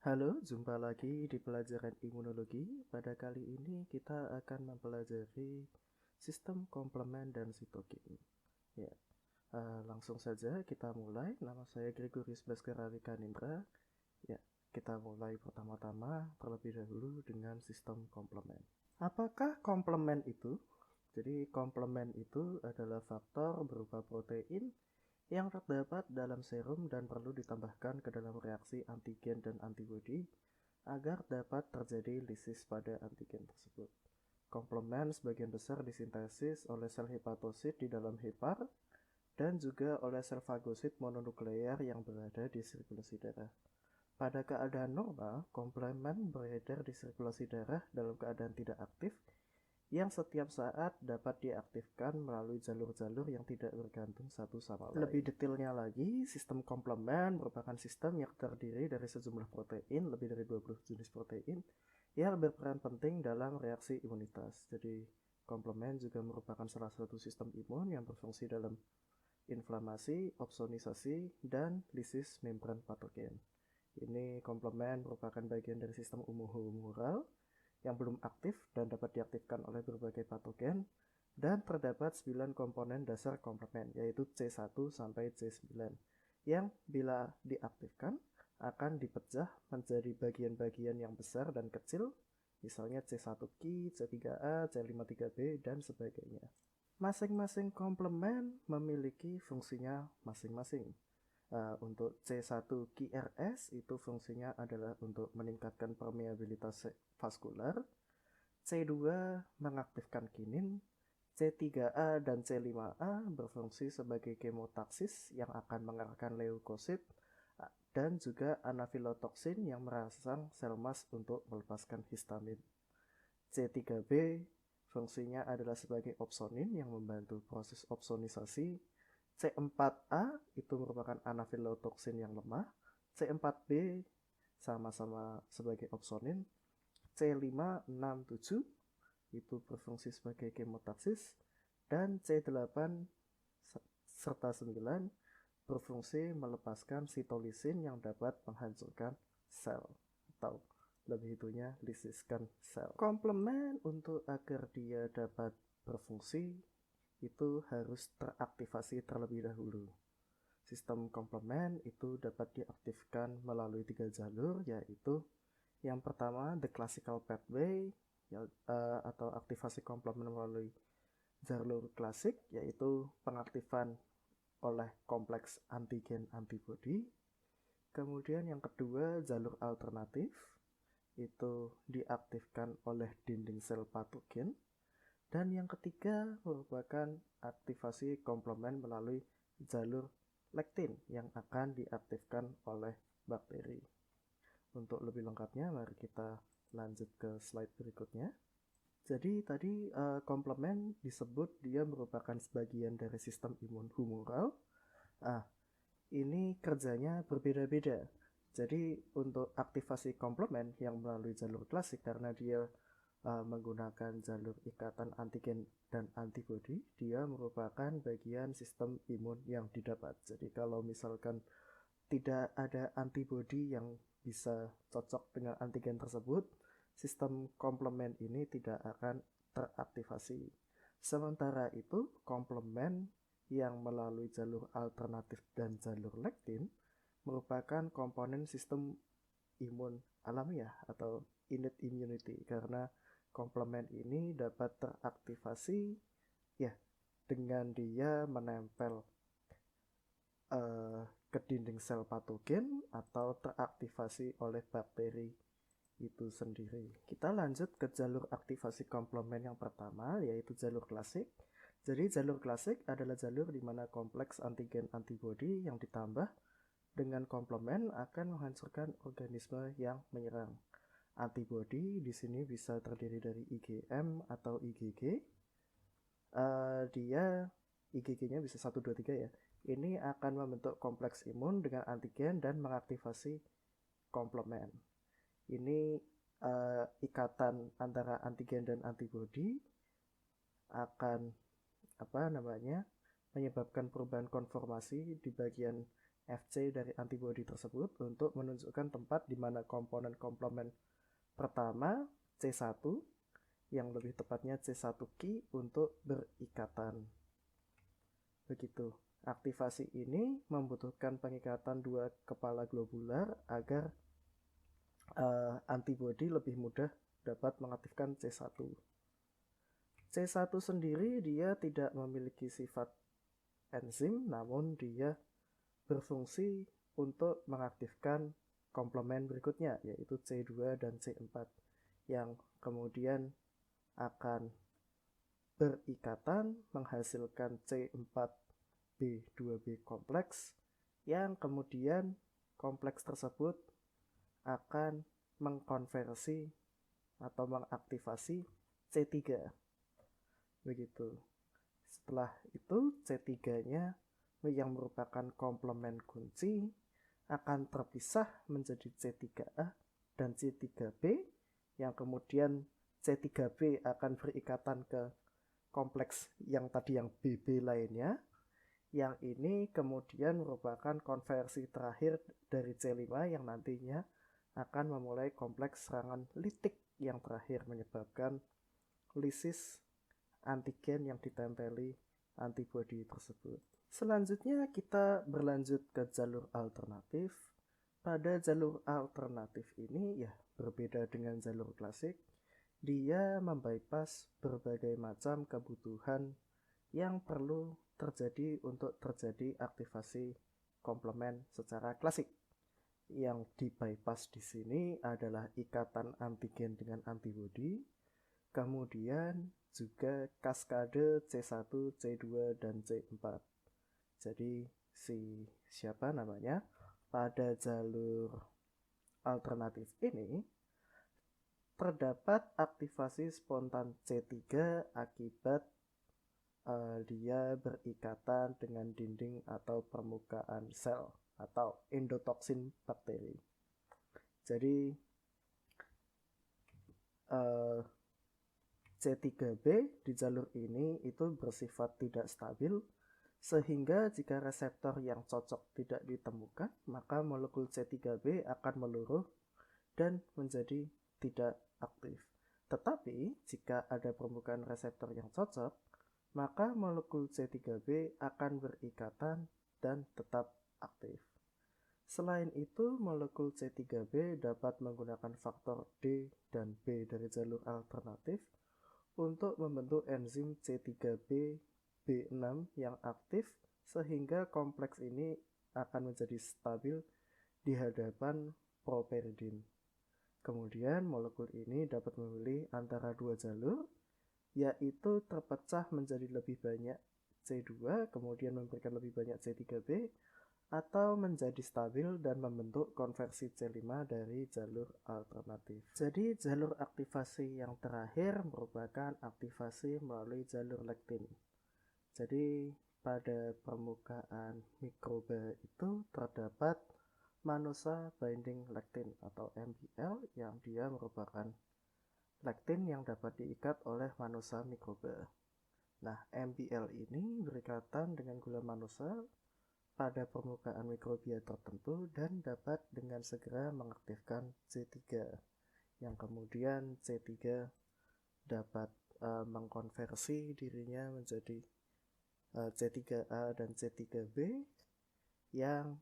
Halo, jumpa lagi di pelajaran imunologi. Pada kali ini kita akan mempelajari sistem komplement dan sitokin. Ya, langsung saja kita mulai. Nama saya Gregorius Baskara Wikanindra. Ya, kita mulai pertama-tama terlebih dahulu dengan sistem komplement. Apakah komplement itu? Jadi komplement itu adalah faktor berupa protein yang terdapat dalam serum dan perlu ditambahkan ke dalam reaksi antigen dan antibodi agar dapat terjadi lisis pada antigen tersebut. Komplement sebagian besar disintesis oleh sel hepatosit di dalam hepar dan juga oleh sel fagosit mononuklear yang berada di sirkulasi darah. Pada keadaan normal, komplement beredar di sirkulasi darah dalam keadaan tidak aktif yang setiap saat dapat diaktifkan melalui jalur-jalur yang tidak bergantung satu sama lain. Lebih detailnya lagi, sistem komplement merupakan sistem yang terdiri dari sejumlah protein, lebih dari 20 jenis protein, yang berperan penting dalam reaksi imunitas. Jadi, komplement juga merupakan salah satu sistem imun yang berfungsi dalam inflamasi, opsonisasi, dan lisis membran patogen. Ini komplement merupakan bagian dari sistem humoral yang belum aktif dan dapat diaktifkan oleh berbagai patogen, dan terdapat 9 komponen dasar komplement, yaitu C1 sampai C9, yang bila diaktifkan akan dipecah menjadi bagian-bagian yang besar dan kecil, misalnya C1Ki, C3A, C53B, dan sebagainya. Masing-masing komplement memiliki fungsinya masing-masing. Untuk C1QRS itu fungsinya adalah untuk meningkatkan permeabilitas vaskular, C2 mengaktifkan kinin, C3A dan C5A berfungsi sebagai kemotaksis yang akan mengarahkan leukosit, dan juga anafilotoksin yang merangsang sel mas untuk melepaskan histamin. C3B fungsinya adalah sebagai opsonin yang membantu proses opsonisasi. C4A itu merupakan anafilotoksin yang lemah. C4B sama-sama sebagai opsonin. C567 itu berfungsi sebagai kemotaksis, dan C8 serta 9 berfungsi melepaskan sitolisin yang dapat menghancurkan sel atau lebih itunya lisiskan sel. Komplement untuk agar dia dapat berfungsi itu harus teraktivasi terlebih dahulu. Sistem komplement itu dapat diaktifkan melalui 3 jalur, yaitu yang pertama the classical pathway, atau aktivasi komplement melalui jalur klasik, yaitu pengaktifan oleh kompleks antigen antibodi. Kemudian yang kedua jalur alternatif, itu diaktifkan oleh dinding sel patogen. Dan yang ketiga merupakan aktivasi komplement melalui jalur lektin yang akan diaktifkan oleh bakteri. Untuk lebih lengkapnya mari kita lanjut ke slide berikutnya. Jadi tadi komplement disebut dia merupakan sebagian dari sistem imun humoral. Ini kerjanya berbeda-beda. Jadi untuk aktivasi komplement yang melalui jalur klasik, karena dia menggunakan jalur ikatan antigen dan antibodi, dia merupakan bagian sistem imun yang didapat. Jadi kalau misalkan tidak ada antibodi yang bisa cocok dengan antigen tersebut, sistem komplement ini tidak akan teraktivasi. Sementara itu, komplement yang melalui jalur alternatif dan jalur lektin merupakan komponen sistem imun alamiah atau innate immunity, karena komplement ini dapat teraktivasi ya dengan dia menempel ke dinding sel patogen atau teraktivasi oleh bakteri itu sendiri. Kita lanjut ke jalur aktivasi komplement yang pertama, yaitu jalur klasik. Jadi jalur klasik adalah jalur di mana kompleks antigen antibodi yang ditambah dengan komplement akan menghancurkan organisme yang menyerang. Antibodi di sini bisa terdiri dari IgM atau IgG. Dia IgG-nya bisa 1, 2, 3 ya. Ini akan membentuk kompleks imun dengan antigen dan mengaktifasi komplement. Ini ikatan antara antigen dan antibodi akan menyebabkan perubahan konformasi di bagian Fc dari antibodi tersebut untuk menunjukkan tempat di mana komponen komplement pertama C1 yang lebih tepatnya C1Ki untuk berikatan. Begitu. Aktivasi ini membutuhkan pengikatan dua kepala globular agar antibodi lebih mudah dapat mengaktifkan C1. C1 sendiri dia tidak memiliki sifat enzim, namun dia berfungsi untuk mengaktifkan komplement berikutnya, yaitu C2 dan C4, yang kemudian akan berikatan menghasilkan C4B2B kompleks, yang kemudian kompleks tersebut akan mengkonversi atau mengaktifasi C3. Begitu. Setelah itu C3-nya yang merupakan komplement kunci akan terpisah menjadi C3A dan C3B, yang kemudian C3B akan berikatan ke kompleks yang tadi yang BB lainnya, yang ini kemudian merupakan konversi terakhir dari C5 yang nantinya akan memulai kompleks serangan litik yang terakhir menyebabkan lisis antigen yang ditempeli antibodi tersebut. Selanjutnya kita berlanjut ke jalur alternatif. Pada jalur alternatif ini ya berbeda dengan jalur klasik, dia membypass berbagai macam kebutuhan yang perlu terjadi untuk terjadi aktivasi komplement secara klasik. Yang di-bypass di sini adalah ikatan antigen dengan antibodi, kemudian juga kaskade C1, C2, dan C4. Jadi siapa namanya? Pada jalur alternatif ini terdapat aktivasi spontan C3 akibat dia berikatan dengan dinding atau permukaan sel atau endotoksin bakteri. Jadi C3B di jalur ini itu bersifat tidak stabil, sehingga jika reseptor yang cocok tidak ditemukan, maka molekul C3B akan meluruh dan menjadi tidak aktif. Tetapi jika ada permukaan reseptor yang cocok, maka molekul C3B akan berikatan dan tetap aktif. Selain itu, molekul C3B dapat menggunakan faktor D dan B dari jalur alternatif untuk membentuk enzim C3B B6 yang aktif, sehingga kompleks ini akan menjadi stabil di hadapan properidin. Kemudian molekul ini dapat memilih antara dua jalur, yaitu terpecah menjadi lebih banyak C2 kemudian memberikan lebih banyak C3B, atau menjadi stabil dan membentuk konversi C5 dari jalur alternatif. Jadi jalur aktivasi yang terakhir merupakan aktivasi melalui jalur lektin. Jadi pada permukaan mikroba itu terdapat manosa binding lectin atau MBL, yang dia merupakan lektin yang dapat diikat oleh manosa mikroba. Nah, MBL ini berikatan dengan gula manosa pada permukaan mikrobia tertentu dan dapat dengan segera mengaktifkan C3, yang kemudian C3 dapat mengkonversi dirinya menjadi C3A dan C3B, yang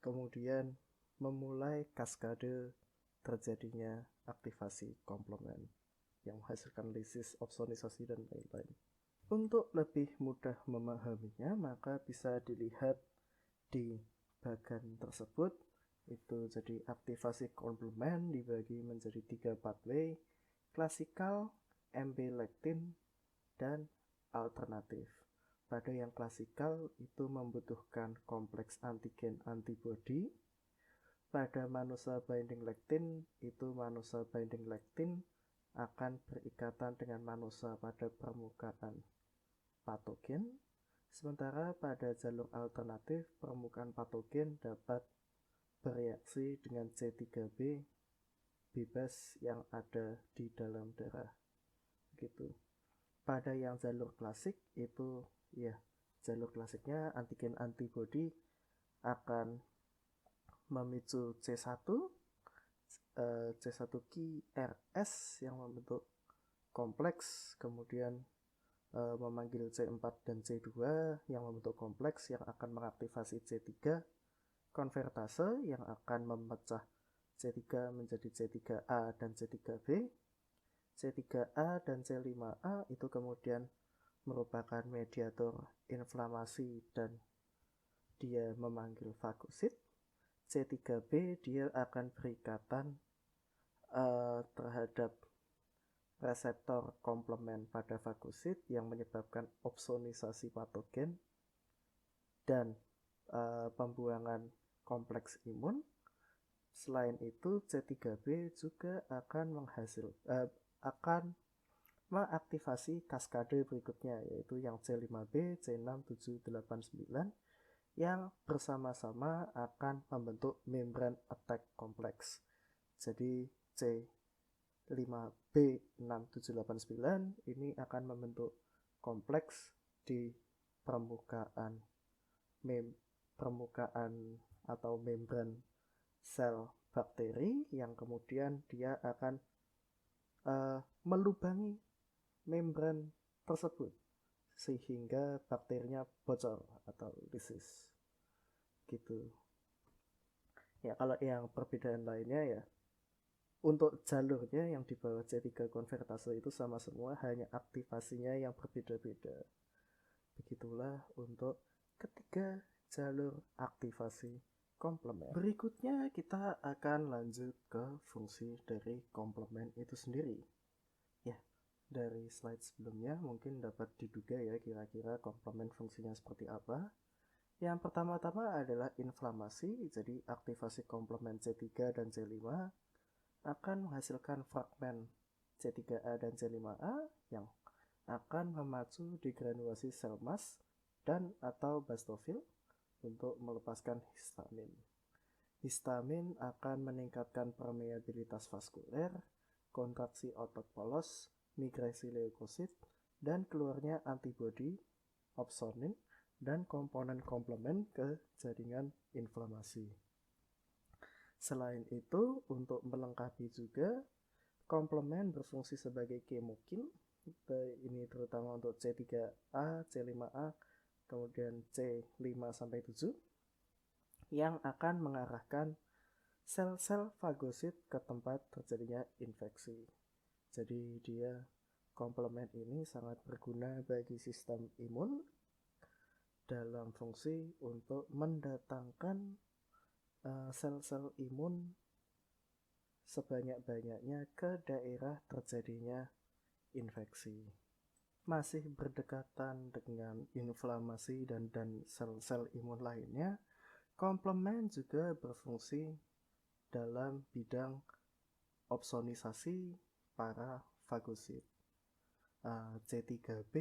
kemudian memulai kaskade terjadinya aktivasi komplement yang menghasilkan lisis, opsonisasi, dan lain-lain. Untuk lebih mudah memahaminya, maka bisa dilihat di bagan tersebut. Itu jadi aktivasi komplement dibagi menjadi 3 pathway: klasikal, MB lectin, dan alternatif. Pada yang klasikal itu membutuhkan kompleks antigen antibody. Pada manosa binding lectin itu manosa binding lectin akan berikatan dengan manosa pada permukaan patogen, sementara pada jalur alternatif permukaan patogen dapat bereaksi dengan C3B bebas yang ada di dalam darah. Gitu. Pada yang jalur klasik itu ya jalur klasiknya antigen antibody akan memicu C1 QRS yang membentuk kompleks, kemudian memanggil C4 dan C2 yang membentuk kompleks yang akan mengaktifasi C3 konvertase yang akan memecah C3 menjadi C3A dan C3B. C3A dan C5A itu kemudian merupakan mediator inflamasi dan dia memanggil fagosit. C3B dia akan berikatan terhadap reseptor komplement pada fagosit yang menyebabkan opsonisasi patogen dan pembuangan kompleks imun. Selain itu, C3B juga akan mengaktifasi kaskade berikutnya, yaitu yang C5B, C6, 7, 8, 9 yang bersama-sama akan membentuk membran attack kompleks. Jadi C5B, 6, 7, 8, 9 ini akan membentuk kompleks di permukaan atau membran sel bakteri yang kemudian dia akan melubangi membran tersebut sehingga bakterinya bocor atau lysis gitu. Ya, kalau yang perbedaan lainnya ya untuk jalurnya yang di bawah C3 konvertase itu sama semua, hanya aktivasinya yang berbeda-beda. Begitulah untuk ketiga jalur aktivasi komplement. Berikutnya kita akan lanjut ke fungsi dari komplement itu sendiri. Ya, dari slide sebelumnya mungkin dapat diduga ya kira-kira komplement fungsinya seperti apa. Yang pertama-tama adalah inflamasi, jadi aktivasi komplement C3 dan C5 akan menghasilkan fragmen C3A dan C5A yang akan memacu degranulasi sel mast dan atau bastofil untuk melepaskan histamin. Histamin akan meningkatkan permeabilitas vaskuler, kontraksi otot polos, migrasi leukosit, dan keluarnya antibodi, opsonin, dan komponen komplement ke jaringan inflamasi. Selain itu, untuk melengkapi juga, komplement berfungsi sebagai kemokin, ini terutama untuk C3A, C5A, kemudian C5-7, yang akan mengarahkan sel-sel fagosit ke tempat terjadinya infeksi. Jadi komplement ini sangat berguna bagi sistem imun dalam fungsi untuk mendatangkan sel-sel imun sebanyak-banyaknya ke daerah terjadinya infeksi. Masih berdekatan dengan inflamasi dan sel-sel imun lainnya, komplement juga berfungsi dalam bidang opsonisasi para fagosit. C3B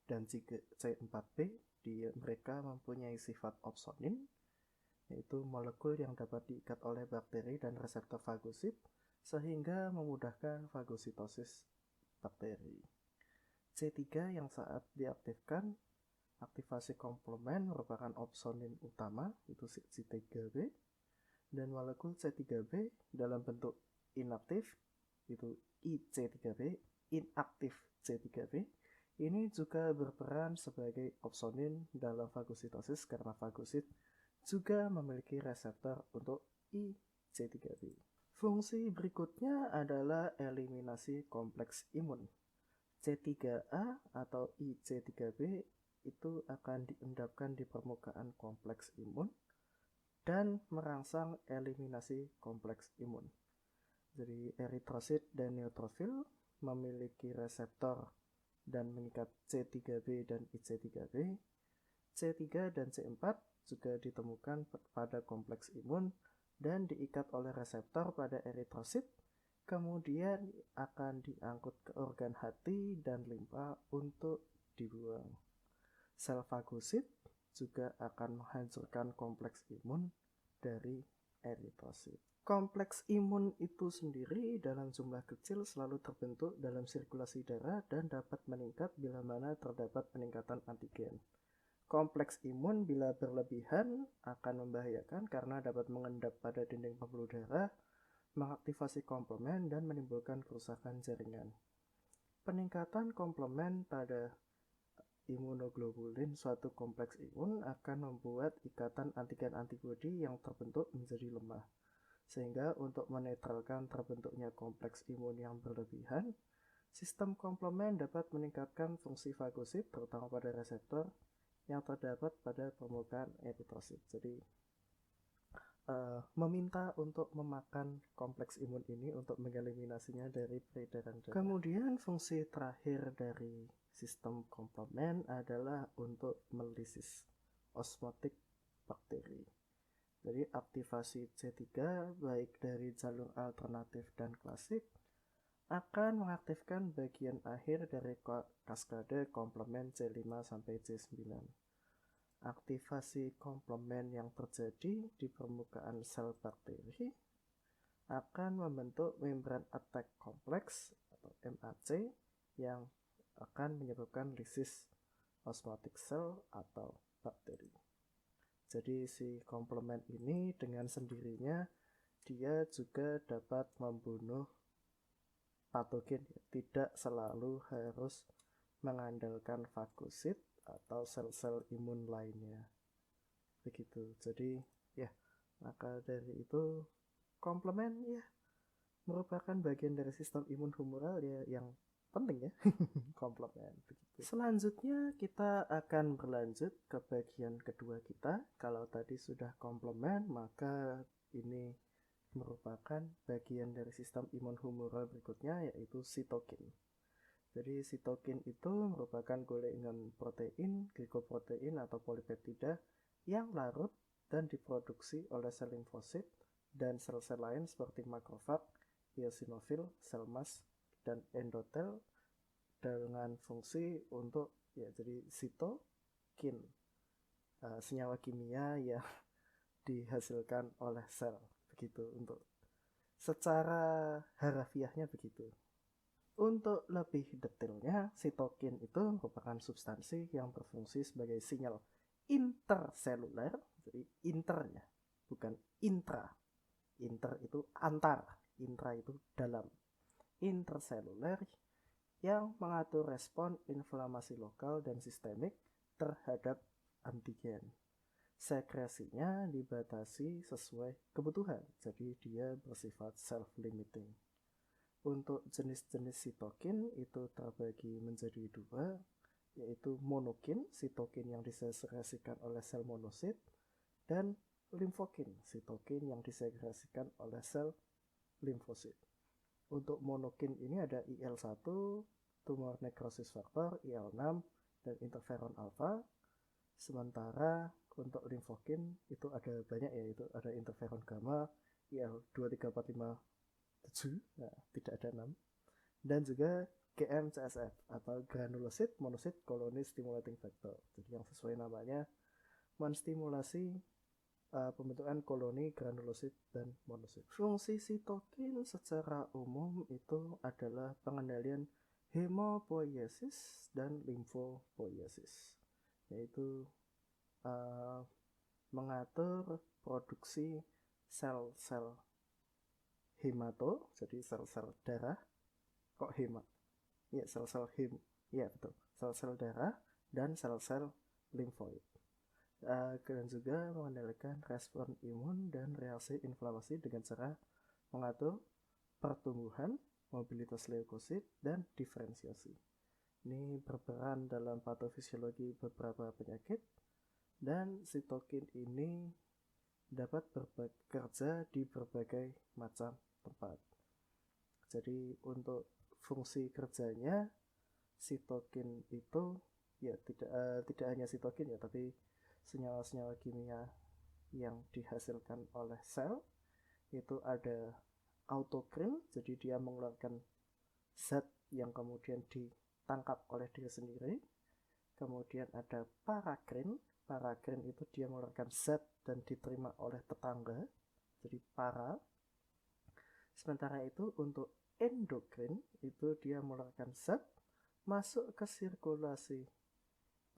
dan C4B mereka mempunyai sifat opsonin, yaitu molekul yang dapat diikat oleh bakteri dan reseptor fagosit sehingga memudahkan fagositosis bakteri. C3 yang saat diaktifkan, aktivasi komplement merupakan opsonin utama, itu C3B, dan molekul C3B dalam bentuk inaktif, itu IC3B, inaktif C3B, ini juga berperan sebagai opsonin dalam fagositosis karena fagosit juga memiliki reseptor untuk IC3B. Fungsi berikutnya adalah eliminasi kompleks imun. C3A atau IC3B itu akan diendapkan di permukaan kompleks imun dan merangsang eliminasi kompleks imun. Jadi eritrosit dan neutrofil memiliki reseptor dan mengikat C3B dan IC3B. C3 dan C4 juga ditemukan pada kompleks imun dan diikat oleh reseptor pada eritrosit, kemudian akan diangkut ke organ hati dan limpa untuk dibuang. Sel fagosit juga akan menghancurkan kompleks imun dari eritrosit. Kompleks imun itu sendiri dalam jumlah kecil selalu terbentuk dalam sirkulasi darah dan dapat meningkat bila mana terdapat peningkatan antigen. Kompleks imun bila berlebihan akan membahayakan karena dapat mengendap pada dinding pembuluh darah, mengaktifasi komplement, dan menimbulkan kerusakan jaringan. Peningkatan komplement pada imunoglobulin suatu kompleks imun akan membuat ikatan antigen antibodi yang terbentuk menjadi lemah. Sehingga untuk menetralkan terbentuknya kompleks imun yang berlebihan, sistem komplement dapat meningkatkan fungsi fagosit terutama pada reseptor yang terdapat pada permukaan eritrosit. Jadi meminta untuk memakan kompleks imun ini untuk mengeliminasinya dari peredaran darah. Kemudian fungsi terakhir dari sistem komplement adalah untuk melisis osmotik bakteri. Jadi aktivasi C3 baik dari jalur alternatif dan klasik akan mengaktifkan bagian akhir dari kaskade komplement C5 sampai C9. Aktivasi komplement yang terjadi di permukaan sel bakteri akan membentuk membran attack complex atau MAC yang akan menyebabkan lisis osmotic cell atau bakteri. Jadi si komplement ini dengan sendirinya dia juga dapat membunuh patogen, tidak selalu harus mengandalkan fagosit atau sel-sel imun lainnya. Begitu. Jadi ya, maka dari itu komplement ya merupakan bagian dari sistem imun humoral ya yang penting ya. Komplement begitu. Selanjutnya kita akan berlanjut ke bagian kedua kita. Kalau tadi sudah komplement, maka ini merupakan bagian dari sistem imun humoral berikutnya, yaitu sitokin. Jadi sitokin itu merupakan gorengan protein, glikoprotein atau polipeptida yang larut dan diproduksi oleh sel limfosit dan sel-sel lain seperti makrofag, eosinofil, sel mas, dan endotel dengan fungsi untuk ya jadi sitokin, senyawa kimia yang dihasilkan oleh sel. Begitu untuk secara harafiahnya begitu. Untuk lebih detailnya, sitokin itu merupakan substansi yang berfungsi sebagai sinyal interseluler, jadi internya, bukan intra. Inter itu antar, intra itu dalam. Interseluler yang mengatur respon inflamasi lokal dan sistemik terhadap antigen. Sekresinya dibatasi sesuai kebutuhan, jadi dia bersifat self-limiting. Untuk jenis-jenis sitokin itu terbagi menjadi dua, yaitu monokin, sitokin yang disekresikan oleh sel monosit, dan limfokin, sitokin yang disekresikan oleh sel limfosit. Untuk monokin ini ada IL-1, tumor necrosis factor, IL-6, dan interferon alpha. Sementara untuk limfokin itu ada banyak, yaitu ada interferon gamma, IL-23457, nah, tidak ada 6, dan juga GM-CSF atau granulocyte monocyte colony stimulating factor. Jadi yang sesuai namanya menstimulasi pembentukan koloni granulosit dan monosit. Fungsi sitokin secara umum itu adalah pengendalian hemopoiesis dan limfopoiesis, yaitu mengatur produksi sel-sel hemato, jadi sel-sel darah. Kok hemat? Ya, sel-sel ya betul, sel-sel darah dan sel-sel limfoid. Dan juga mengendalikan respon imun dan reaksi inflamasi dengan cara mengatur pertumbuhan, mobilitas leukosit, dan diferensiasi. Ini berperan dalam patofisiologi beberapa penyakit, dan sitokin ini dapat bekerja di berbagai macam tempat. Jadi untuk fungsi kerjanya sitokin itu ya tidak hanya sitokin ya, tapi senyawa-senyawa kimia yang dihasilkan oleh sel. Itu ada autokrin, jadi dia mengeluarkan zat yang kemudian ditangkap oleh diri sendiri. Kemudian ada parakrin, parakrin itu dia mengeluarkan zat dan diterima oleh tetangga, jadi para. Sementara itu untuk endokrin itu dia mengeluarkan zat masuk ke sirkulasi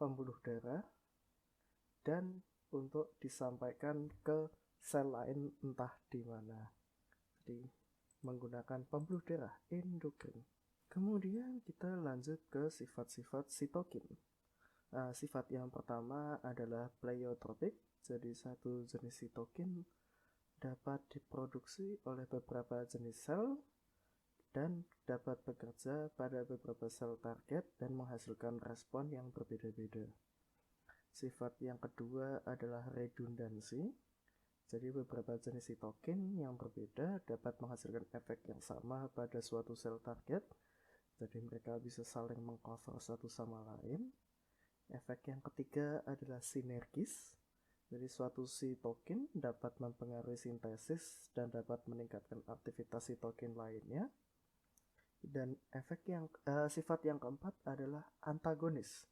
pembuluh darah, dan untuk disampaikan ke sel lain entah di mana. Jadi menggunakan pembuluh darah endokrin. Kemudian kita lanjut ke sifat-sifat sitokin. Sifat yang pertama adalah pleiotropik. Jadi satu jenis sitokin dapat diproduksi oleh beberapa jenis sel dan dapat bekerja pada beberapa sel target dan menghasilkan respon yang berbeda-beda. Sifat yang kedua adalah redundansi. Jadi beberapa jenis sitokin yang berbeda dapat menghasilkan efek yang sama pada suatu sel target. Jadi mereka bisa saling mengcover satu sama lain. Efek yang ketiga adalah sinergis. Jadi suatu sitokin dapat mempengaruhi sintesis dan dapat meningkatkan aktivitas sitokin lainnya. Dan sifat yang keempat adalah antagonis.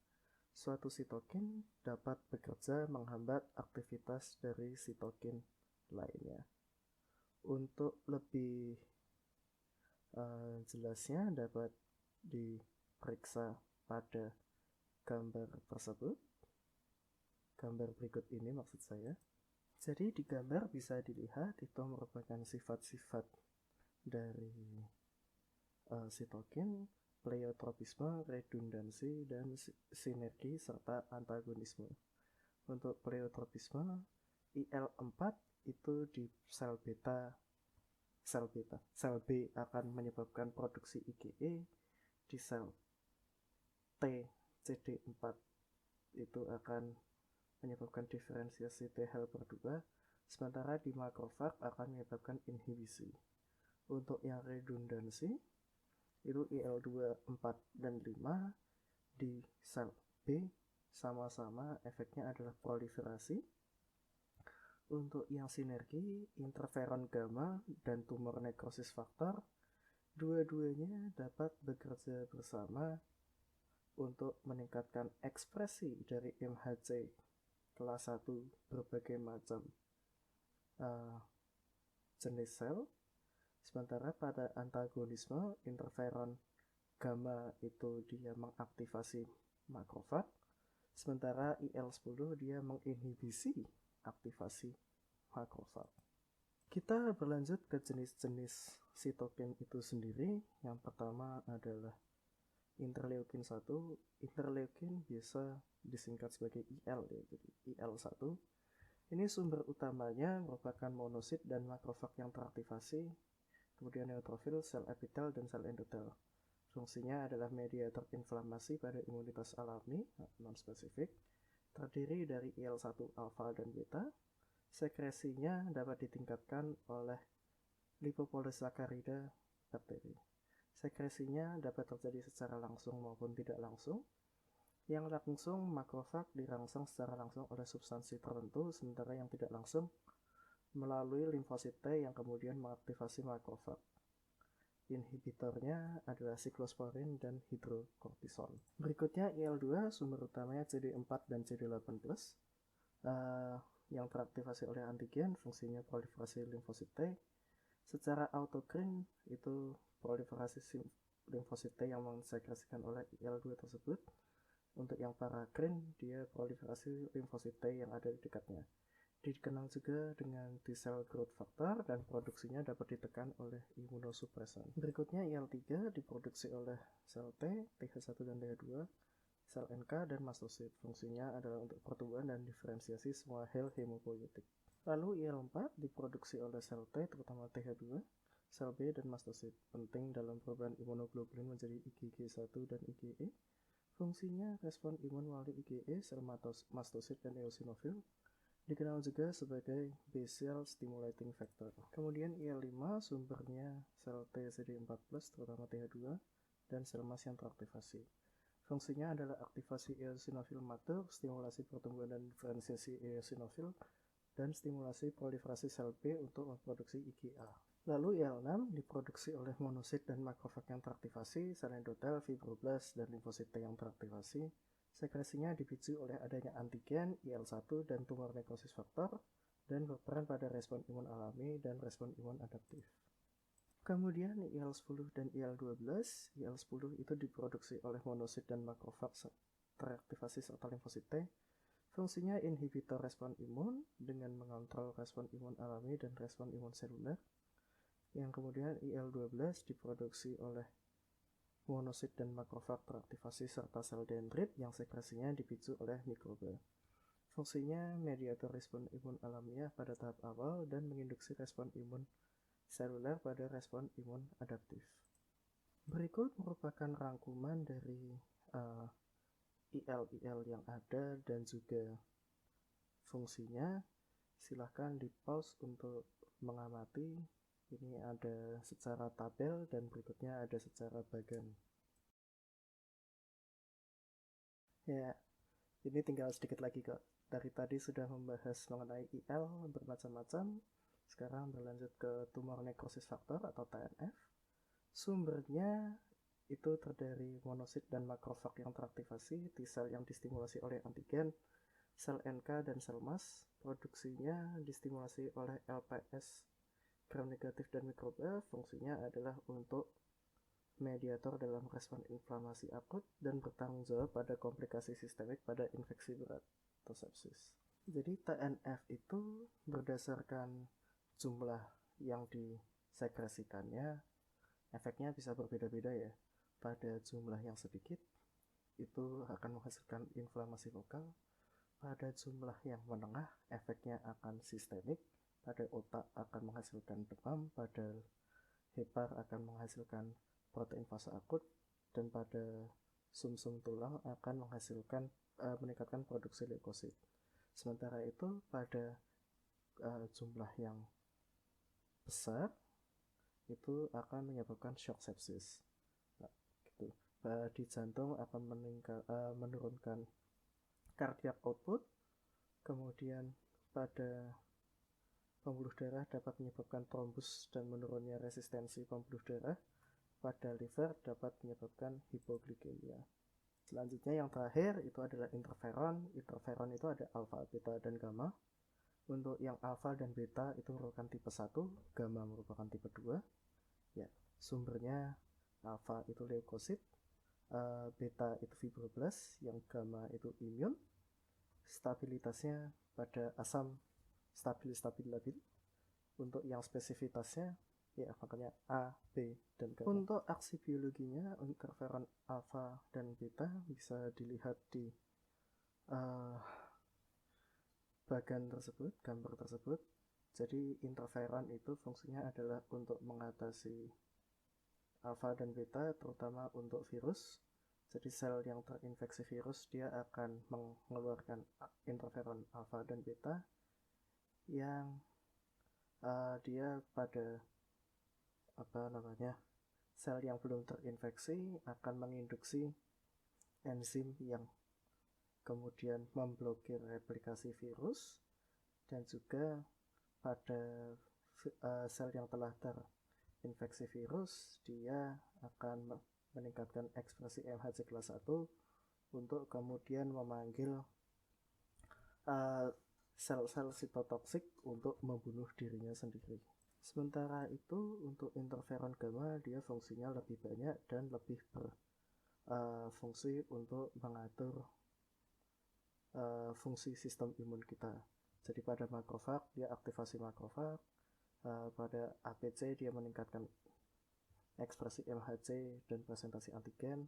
Suatu sitokin dapat bekerja menghambat aktivitas dari sitokin lainnya. Untuk lebih jelasnya dapat diperiksa pada gambar tersebut. Gambar berikut ini maksud saya. Jadi di gambar bisa dilihat itu merupakan sifat-sifat dari sitokin, pleiotropisme, redundansi, dan sinergi serta antagonisme. Untuk pleiotropisme, IL-4 itu di sel B akan menyebabkan produksi IgE, di sel T CD4 itu akan menyebabkan diferensiasi T helper 2, sementara di makrofag akan menyebabkan inhibisi. Untuk yang redundansi itu IL-2, 4, dan 5 di sel B sama-sama efeknya adalah proliferasi. Untuk yang sinergi, interferon gamma dan tumor nekrosis faktor, dua-duanya dapat bekerja bersama untuk meningkatkan ekspresi dari MHC kelas 1 berbagai macam jenis sel. Sementara pada antagonisme, interferon gamma itu dia mengaktifasi makrofag, sementara IL-10 dia menginhibisi aktivasi makrofag. Kita berlanjut ke jenis-jenis sitokin itu sendiri. Yang pertama adalah interleukin 1. Interleukin biasa disingkat sebagai IL ya, jadi IL-1. Ini sumber utamanya merupakan monosit dan makrofag yang teraktivasi, kemudian neutrofil, sel epitel, dan sel endotel. Fungsinya adalah mediator inflamasi pada imunitas alami, non-spesifik, terdiri dari IL-1 alfa dan beta. Sekresinya dapat ditingkatkan oleh lipopolisakarida bakteri. Sekresinya dapat terjadi secara langsung maupun tidak langsung. Yang langsung, makrofag dirangsang secara langsung oleh substansi tertentu, sementara yang tidak langsung melalui limfosit T yang kemudian mengaktifasi makrofag. Inhibitornya adalah siklosporin dan hidrokortison. Berikutnya IL-2, sumber utamanya CD4 dan CD8+. Yang teraktivasi oleh antigen, fungsinya proliferasi limfosit T. Secara autokrin itu proliferasi limfosit T yang mensekresikan oleh IL-2 tersebut. Untuk yang parakrin, dia proliferasi limfosit T yang ada di dekatnya. Dikenal juga dengan T-cell growth factor dan produksinya dapat ditekan oleh imunosupresan. Berikutnya IL-3 diproduksi oleh sel T, TH1 dan TH2, sel NK, dan mastosit. Fungsinya adalah untuk pertumbuhan dan diferensiasi semua sel hemopoietik. Lalu IL-4 diproduksi oleh sel T, terutama TH2, sel B, dan mastosit. Penting dalam perubahan imunoglobulin menjadi IgG1 dan IgE. Fungsinya respon imun melalui IgE, sel mastosit, dan eosinofil. Dikenal juga sebagai B-cell stimulating factor. Kemudian IL-5 sumbernya sel T CD4+, terutama TH2, dan sel mas yang teraktivasi. Fungsinya adalah aktivasi eosinofil matur, stimulasi pertumbuhan dan diferensiasi eosinofil, dan stimulasi proliferasi sel B untuk memproduksi IgA. Lalu IL-6 diproduksi oleh monosit dan makrofag yang teraktivasi, sel endotel, fibroblast, dan limfosit T yang teraktivasi. Sekresinya dipicu oleh adanya antigen, IL-1, dan tumor nekrosis faktor, dan berperan pada respon imun alami dan respon imun adaptif. Kemudian IL-10 dan IL-12, IL-10 itu diproduksi oleh monosit dan makrofag teraktivasi serta limfosit T. Fungsinya inhibitor respon imun dengan mengontrol respon imun alami dan respon imun seluler, yang kemudian IL-12 diproduksi oleh monosit dan makrofag teraktivasi serta sel dendrit yang sekresinya dipicu oleh mikroba. Fungsinya mediator respon imun alamiah pada tahap awal dan menginduksi respon imun seluler pada respon imun adaptif. Berikut merupakan rangkuman dari IL-IL yang ada dan juga fungsinya. Silahkan di pause untuk mengamati. Ini ada secara tabel dan berikutnya ada secara bagan. Ya, ini tinggal sedikit lagi kok. Dari tadi sudah membahas mengenai IL bermacam-macam. Sekarang berlanjut ke tumor necrosis factor atau TNF. Sumbernya itu terdiri monosit dan makrofag yang teraktivasi, T-sel yang distimulasi oleh antigen, sel NK dan sel MAS. Produksinya distimulasi oleh LPS gram negatif dan mikroba. Fungsinya adalah untuk mediator dalam respon inflamasi akut dan bertanggung jawab pada komplikasi sistemik pada infeksi berat atau sepsis. Jadi TNF itu berdasarkan jumlah yang disekresikannya, efeknya bisa berbeda-beda ya. Pada jumlah yang sedikit itu akan menghasilkan inflamasi lokal. Pada jumlah yang menengah efeknya akan sistemik. Pada otak akan menghasilkan demam, pada hepar akan menghasilkan protein fase akut, dan pada sumsum tulang akan menghasilkan meningkatkan produksi leukosit. Sementara itu pada jumlah yang besar itu akan menyebabkan shock sepsis. Nah, gitu. Di jantung akan menurunkan cardiac output, kemudian pada pembuluh darah dapat menyebabkan trombus dan menurunnya resistensi pembuluh darah. Pada liver dapat menyebabkan hipoglikemia. Selanjutnya yang terakhir itu adalah interferon. Interferon itu ada alfa, beta, dan gamma. Untuk yang alfa dan beta itu merupakan tipe 1, gamma merupakan tipe 2. Ya, sumbernya alfa itu leukosit, beta itu fibroblast, yang gamma itu imun. Stabilitasnya pada asam stabil-labil. Untuk yang spesifitasnya ya makanya A, B, dan gamma. Untuk aksi biologinya interferon alfa dan beta bisa dilihat di bagan tersebut, gambar tersebut. Jadi interferon itu fungsinya adalah untuk mengatasi alfa dan beta, terutama untuk virus. Jadi sel yang terinfeksi virus dia akan mengeluarkan interferon alfa dan beta yang dia pada sel yang belum terinfeksi akan menginduksi enzim yang kemudian memblokir replikasi virus, dan juga pada sel yang telah terinfeksi virus dia akan meningkatkan ekspresi MHC kelas 1 untuk kemudian memanggil sel-sel sitotoksik untuk membunuh dirinya sendiri. Sementara itu untuk interferon gamma dia fungsinya lebih banyak dan lebih berfungsi untuk mengatur fungsi sistem imun kita. Jadi pada makrofag dia aktivasi makrofag, pada APC dia meningkatkan ekspresi MHC dan presentasi antigen,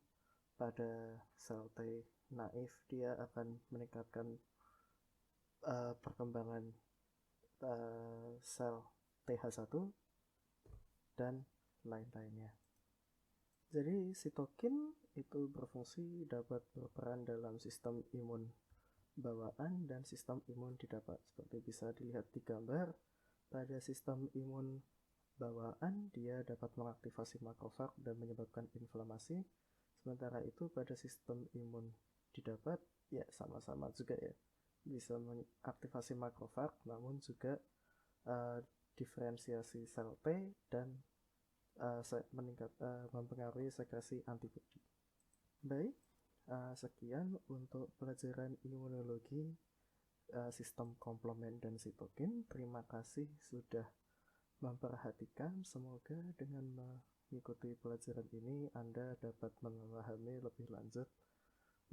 pada sel T naif dia akan meningkatkan perkembangan sel TH1 dan lain-lainnya. Jadi sitokin itu berfungsi dapat berperan dalam sistem imun bawaan dan sistem imun didapat. Seperti bisa dilihat di gambar, pada sistem imun bawaan dia dapat mengaktifasi makrofag dan menyebabkan inflamasi. Sementara itu pada sistem imun didapat ya sama-sama juga ya, bisa mengaktifasi makrofag namun juga diferensiasi sel T dan mempengaruhi sekresi antibodi. Baik, sekian untuk pelajaran imunologi sistem komplement dan sitokin. Terima kasih sudah memperhatikan. Semoga dengan mengikuti pelajaran ini Anda dapat memahami lebih lanjut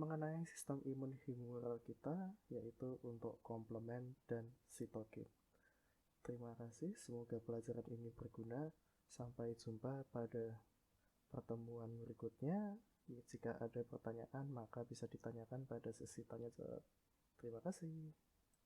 mengenai sistem imun humoral kita, yaitu untuk komplement dan sitokin. Terima kasih, semoga pelajaran ini berguna. Sampai jumpa pada pertemuan berikutnya. Jika ada pertanyaan, maka bisa ditanyakan pada sesi tanya jawab. Terima kasih.